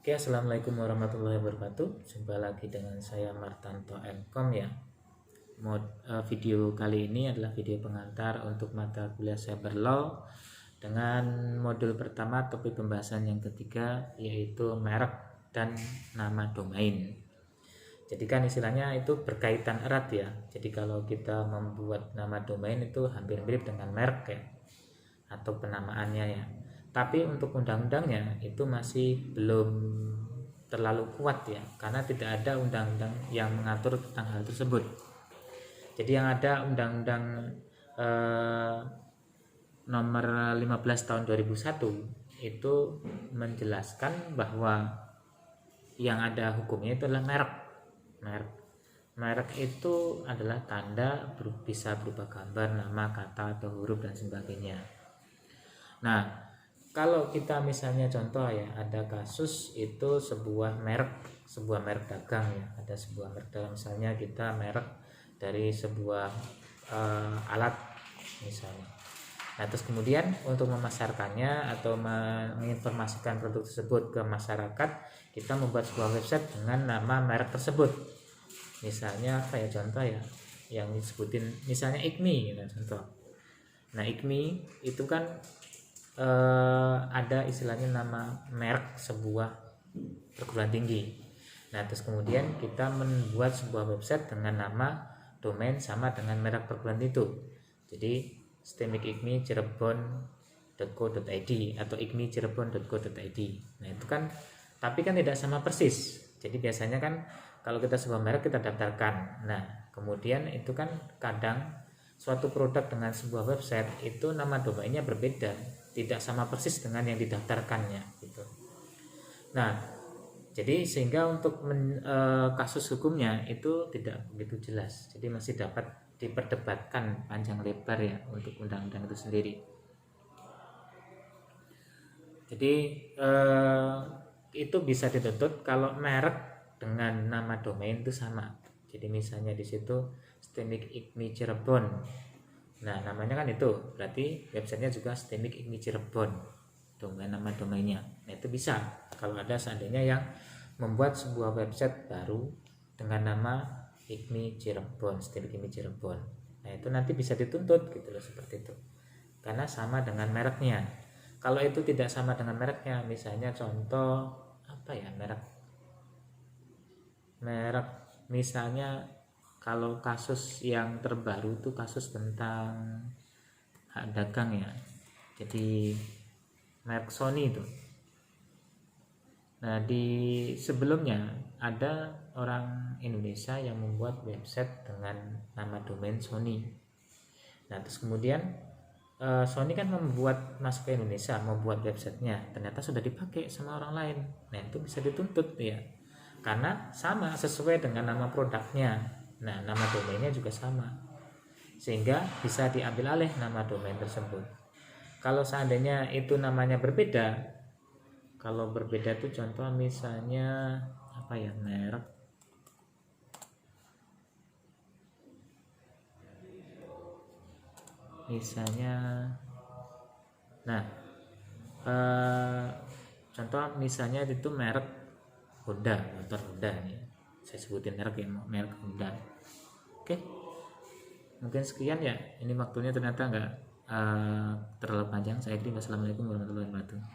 Oke, assalamualaikum warahmatullahi wabarakatuh. Jumpa lagi dengan saya Martanto Mkom ya. Video kali ini adalah video pengantar untuk mata kuliah Cyber Law dengan modul pertama topik pembahasan yang ketiga, yaitu merek dan nama domain. Jadi kan istilahnya itu berkaitan erat ya. Jadi kalau kita membuat nama domain itu hampir mirip dengan merek ya, atau penamaannya ya. Tapi untuk undang-undangnya itu masih belum terlalu kuat ya, karena tidak ada undang-undang yang mengatur tentang hal tersebut. Jadi yang ada undang-undang nomor 15 tahun 2001 itu menjelaskan bahwa yang ada hukumnya itu adalah merek itu adalah tanda bisa berupa gambar, nama, kata, atau huruf dan sebagainya. Nah, kalau kita misalnya contoh ya, ada kasus itu sebuah merek dagang ya, ada sebuah merek dagang, misalnya kita merek dari sebuah alat misalnya. Nah, terus kemudian untuk memasarkannya atau menginformasikan produk tersebut ke masyarakat, kita membuat sebuah website dengan nama merek tersebut. Misalnya apa ya contoh ya, yang disebutin misalnya IKMI gitu, contoh. Nah, IKMI itu kan ada istilahnya nama merek sebuah perguruan tinggi. Nah, terus kemudian kita membuat sebuah website dengan nama domain sama dengan merek perguruan itu. Jadi stemikikmi.cirebon.co.id atau ikmi.cirebon.co.id. Nah, itu kan tapi kan tidak sama persis. Jadi biasanya kan kalau kita sebuah merek kita daftarkan. Nah, kemudian itu kan kadang suatu produk dengan sebuah website itu nama domainnya berbeda, tidak sama persis dengan yang didaftarkannya gitu. Nah, jadi sehingga untuk kasus hukumnya itu tidak begitu jelas. Jadi masih dapat diperdebatkan panjang lebar ya untuk undang-undang itu sendiri. Jadi itu bisa dituntut kalau merek dengan nama domain itu sama. Jadi misalnya di situ Stemik Ikmi Cirebon. Nah, namanya kan itu, berarti websitenya juga Stemik Ikmi Cirebon, nama domainnya. Nah, itu bisa kalau ada seandainya yang membuat sebuah website baru dengan nama Ikmi Cirebon, Stemik Ikmi Cirebon. Nah, itu nanti bisa dituntut gitu loh, seperti itu. Karena sama dengan mereknya. Kalau itu tidak sama dengan mereknya, misalnya contoh apa ya, merek misalnya kalau kasus yang terbaru itu kasus tentang hak dagang ya. Jadi merek Sony itu. Nah, di sebelumnya ada orang Indonesia yang membuat website dengan nama domain Sony. Nah, terus kemudian Sony kan masuk ke Indonesia, membuat websitenya, ternyata sudah dipakai sama orang lain. Nah, itu bisa dituntut ya, karena sama sesuai dengan nama produknya. Nah, nama domainnya juga sama, sehingga bisa diambil alih nama domain tersebut. Kalau seandainya itu namanya berbeda, kalau berbeda itu contoh misalnya apa ya, merek misalnya, nah contoh misalnya itu merek Honda, motor Honda nih, saya sebutin merek ya, merek Honda. Oke, mungkin sekian ya, ini waktunya ternyata nggak terlalu panjang. Saya kira. Wassalamualaikum warahmatullahi wabarakatuh.